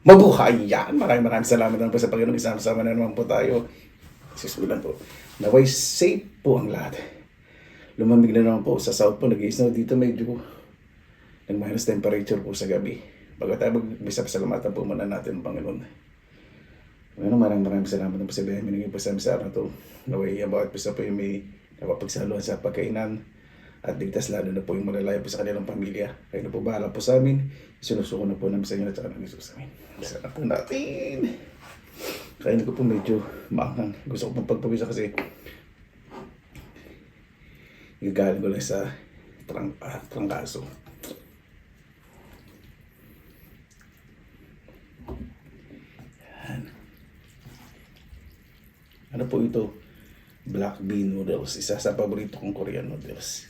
mabuhay yan. Maraming salamat naman po sa Panginoon. Isama-sama na naman po tayo. Susulan po. Naway safe po ang lahat. Lumamig na naman po sa south po. Nag-i-snow dito medyo nag-minus temperature po sa gabi. Bago tayo mag-bisa, pasalamatan po muna natin ang Panginoon. Maraming salamat po sa biyaya minigay po sa amin sa araw na ito. Naway bawat pisa po yung may napapagsaluhan sa pagkainan at ligtas lalo na po yung malalayo po sa kanilang pamilya. Kayo na po bahala po sa amin. Sinusuko na po namin sa inyo at saka ng Isus amin. Sana po natin. Kainin ko po medyo maanghang. Gusto ko pong pagpawisa kasi gagaling ko lang sa trangkaso. Yan. Ano po ito? Black bean noodles. Isa sa paborito kong Korean noodles.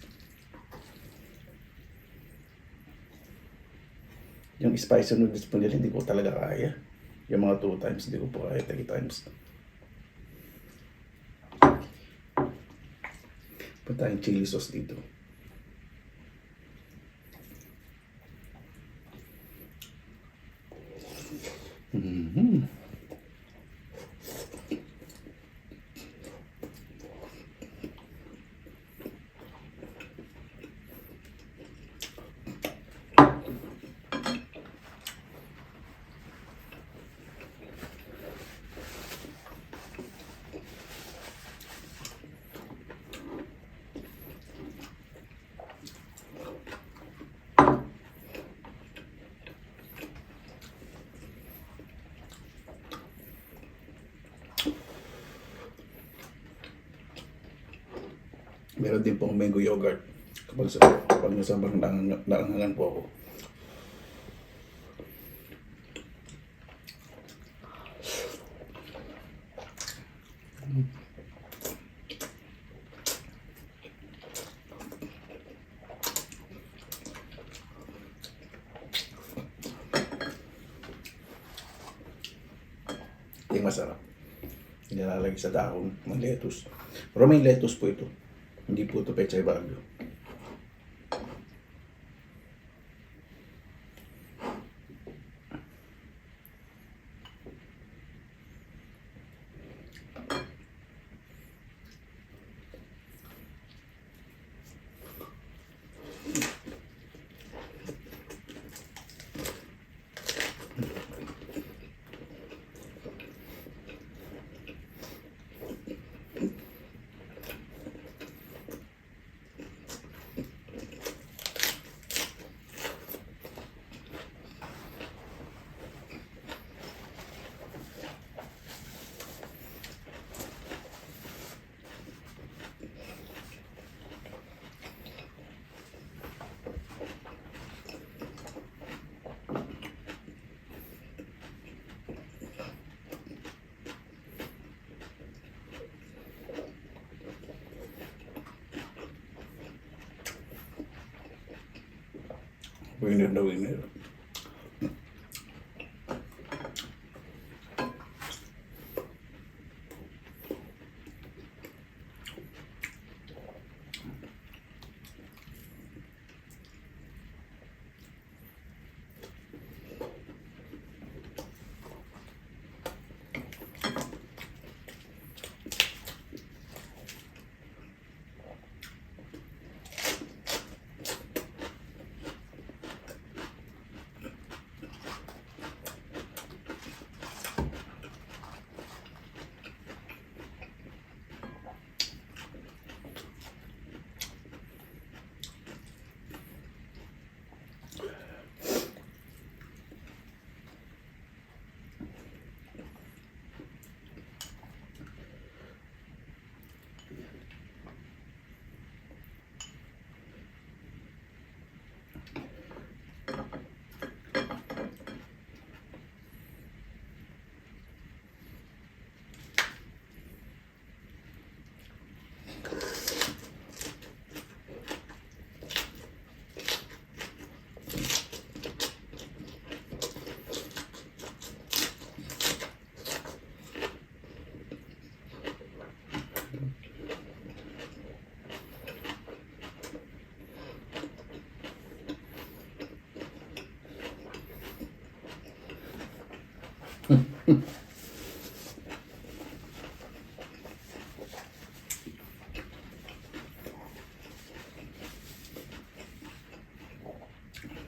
Yung spicy noodles po nila, hindi ko talaga kaya. Yung mga 2 times, hindi ko po kaya 3 times. Punta yung chili sauce dito. Meron din pong mango yogurt kapag sobrang naangangan po ako. Yung masarap. Nilalagay sa dahon ng lettuce. Pero may lettuce po ito. Hindi po ito pechay bagyo. Winner na winner.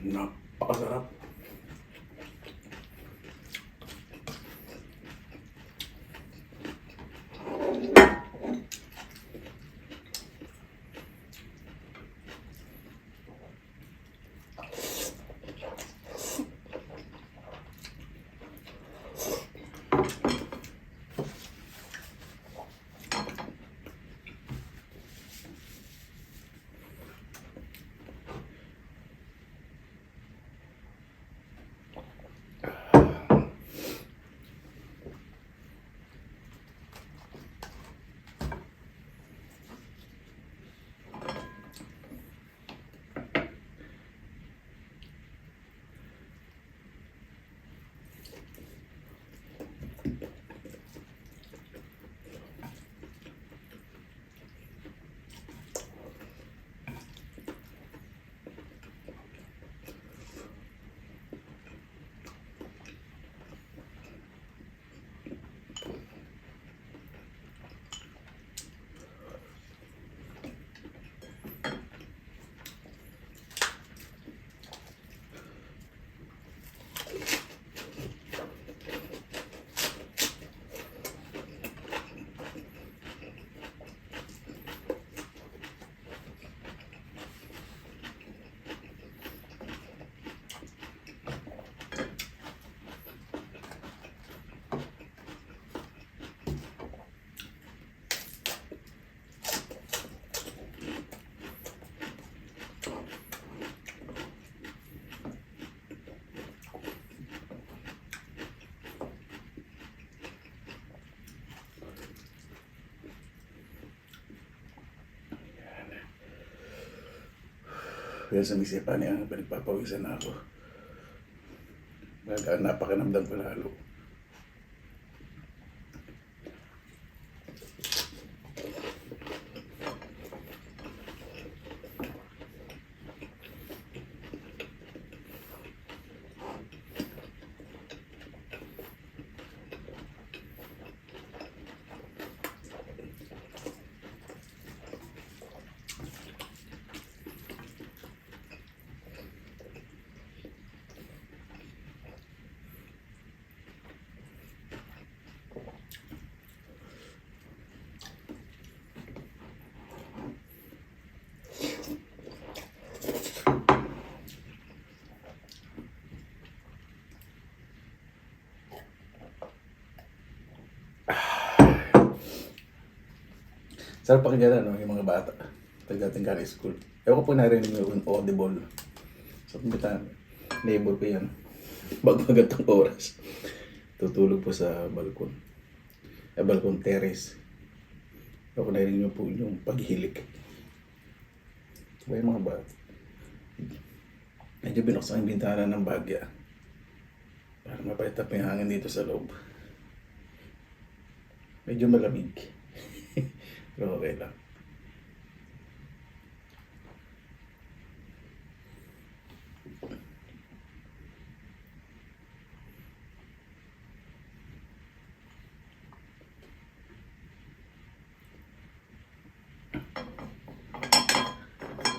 Napakasarap. Kaya sa isipan niya, pinagpapawisan na ako. Napakinamdam ko lalo. Sarap pakinggan ano, yung mga bata. Pagdating ka ng school. Ewan ko po narinig yung audible. So, kumita, neighbor ko yan. Magmagatang oras. Tutulog po sa balkon. Balkon terrace. Ewan ko narinig nyo po yung paghihilik. Diba yung mga bata? Medyo binuksan yung bintana ng bagya. Para mapalitap yung hangin dito sa loob. Medyo malamig. Pero okay lang.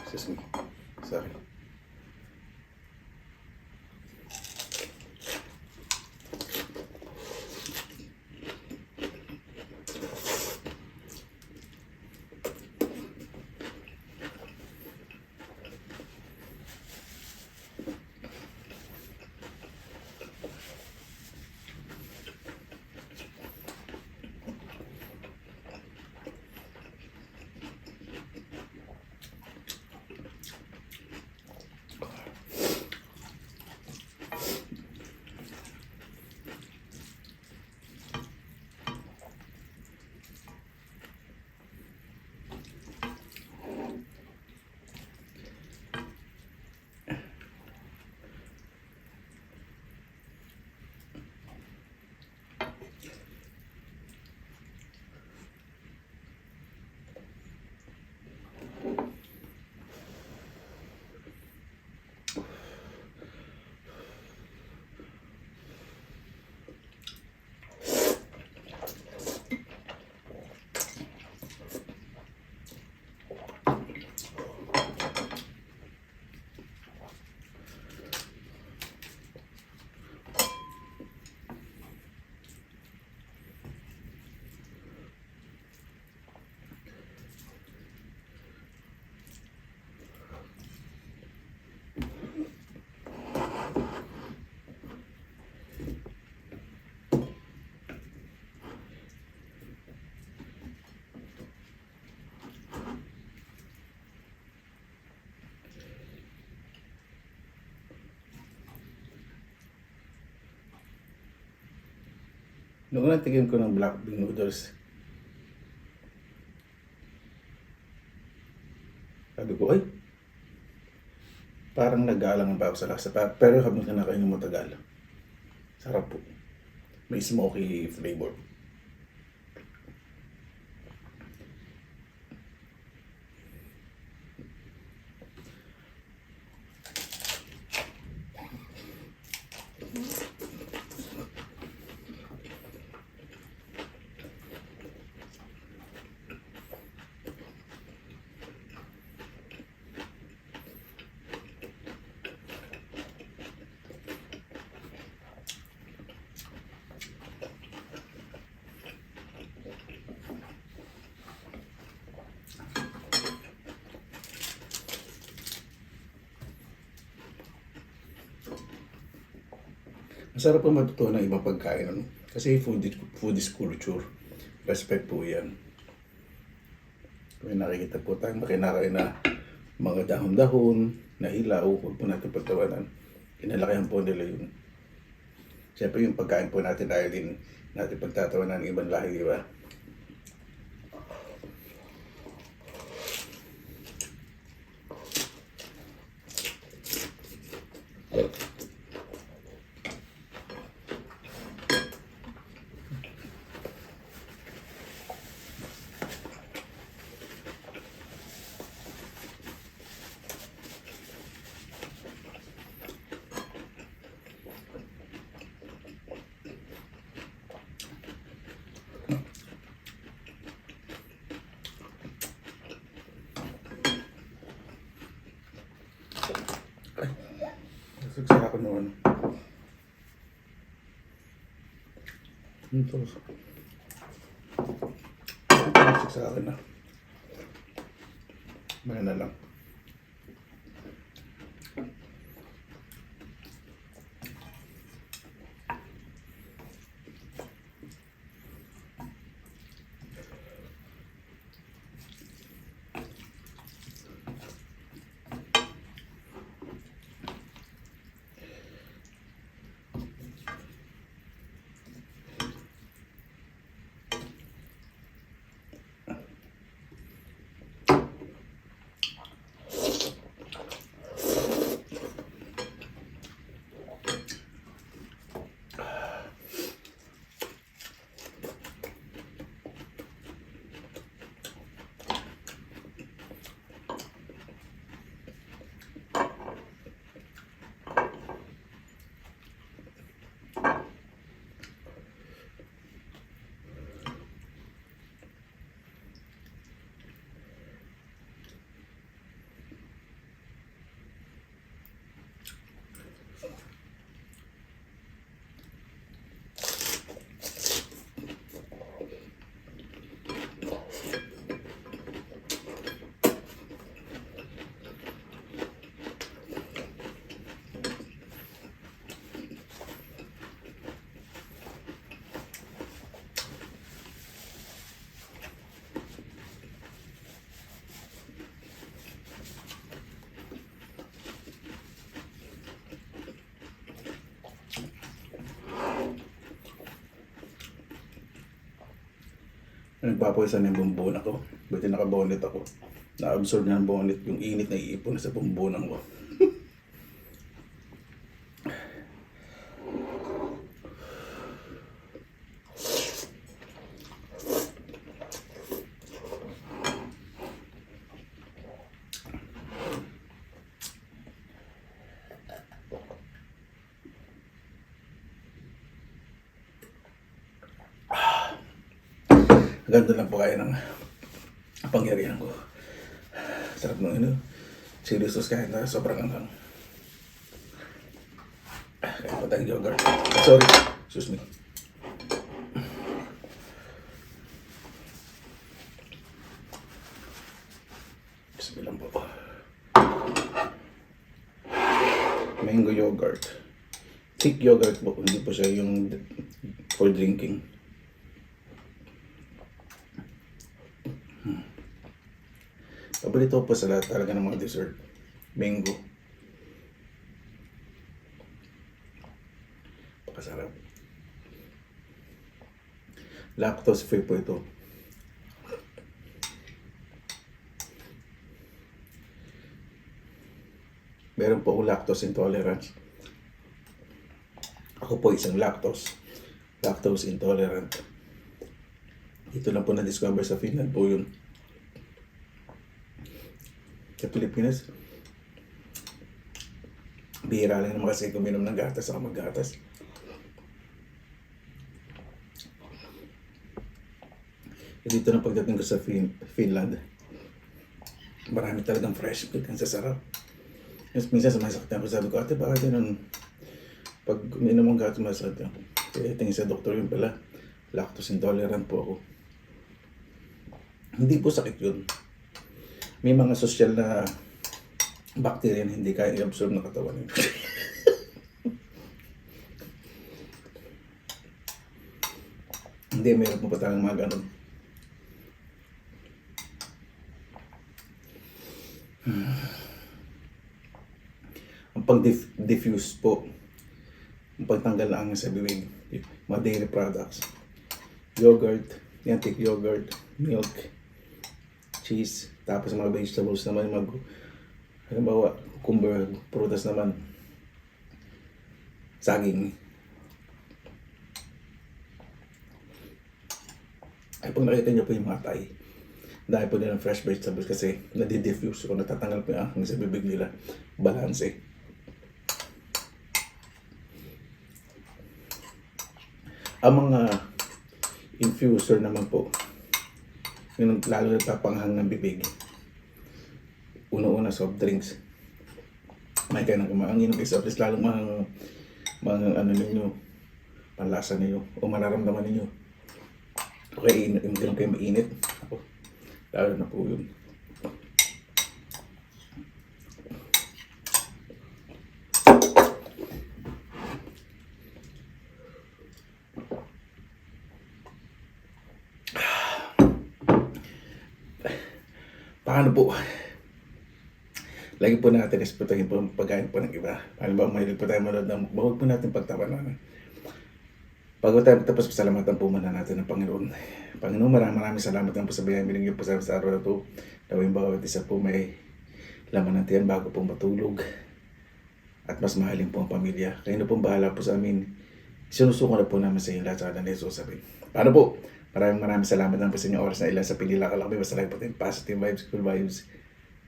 Excuse me. Sorry. Nung natigim ko ng black bean noodles, sabi ko, ay, parang nag-aalangan pa ako sa lasa. Pero habang kinakain mo matagal, sarap po. May smoky flavor. Masarap po matutunan ng ibang pagkain, ano? Kasi food is culture. Respect po yan. Kung may nakikita po tayong makinakain na mga dahon-dahon, na hilaw, huwag po natin pagtawanan. Kinalakihan po nila yun. Siyempre yung pagkain po natin dahil din natin pagtatawanan ng ibang lahi, di ba? Nagsara ko naman. Ito. Nagsara ko na. Maya na lang. Nagpapawisan yung bumbuna ko. Buti naka-bonnet ako. Na-absorb na ng bonnet yung init na iipon sa bumbunan ko. Ganda lang po kaya ng pangyarihan ko. Sarap ng seriously kahit na sobrang anghang. Kaya pa tayong yogurt. Sorry, excuse me. Bismillah po. Mango yogurt. Thick yogurt po, hindi po siya yung for drinking. Paborito po sa lahat talaga ng mga dessert. Mango. Pakasarap. Lactose free po ito. Meron po akong lactose intolerance. Ako po isang lactose intolerant. Ito lang po na-discover sa Finland po yun. Sa Pilipinas, bihira lang naman kasi kuminom ng gatas ako maggatas. Dito na pagdating ko sa Finland, marami talagang fresh food ang sasarap. Minsan sumasakit ako, sabi ko, ate bakit yun? Pag uminom ang gatas masakit ako. Kaya tingin sa doktor yun pala, lactose intolerant po ako. Hindi po sakit yun. May mga social na bacteria na hindi kaya i-absorb ng katawan nyo. Hindi, meron po pa tayong mga ganun. Ang pag-diffuse po, ang pagtanggal na angin sa bibig, mga dairy products, yogurt, yantik yogurt, milk, cheese, tapos mga vegetables naman, halimbawa, cucumber, prutas naman, saging. Ay pag nakita nyo po yung mga Thai, dahil po nilang fresh vegetables kasi nadi-diffuse o natatanggal po yung angin sa bibig nila, balanse. Ang mga infuser naman po, yung lalo nagpapanghang ng bibig, una-una soft drinks. May kayo nang kumaangin ng soft drinks, lalo mga ano ninyo, panlasa ninyo, o mararamdaman ninyo. Okay, inom kayo mainit. Ako, lalo na po yun. Paano po? Lagi po natin respetuhin po ang pagkain po ng iba. Paano ba mahilig po tayo manood ng huwag po natin pagtawanan. Bago tayo tapos, pasalamatan po muna natin ng Panginoon. Panginoon, maraming salamat po sa biyaya binigyan po sa araw na ito. Nawing bawat isa po may laman ng tiyan bago po matulog. At mas mahalin po ang pamilya. Kayo na po bahala po sa amin. Sinusuko na po namin sa inyo lahat sa kanila Jesus sabi. Paano po? Maraming salamat lang po sa inyong oras na ilan sa pinila kalakbi. Basta lang po tayong positive vibes, cool vibes.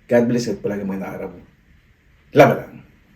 God bless you at palagi mga naaraw. Laban lang!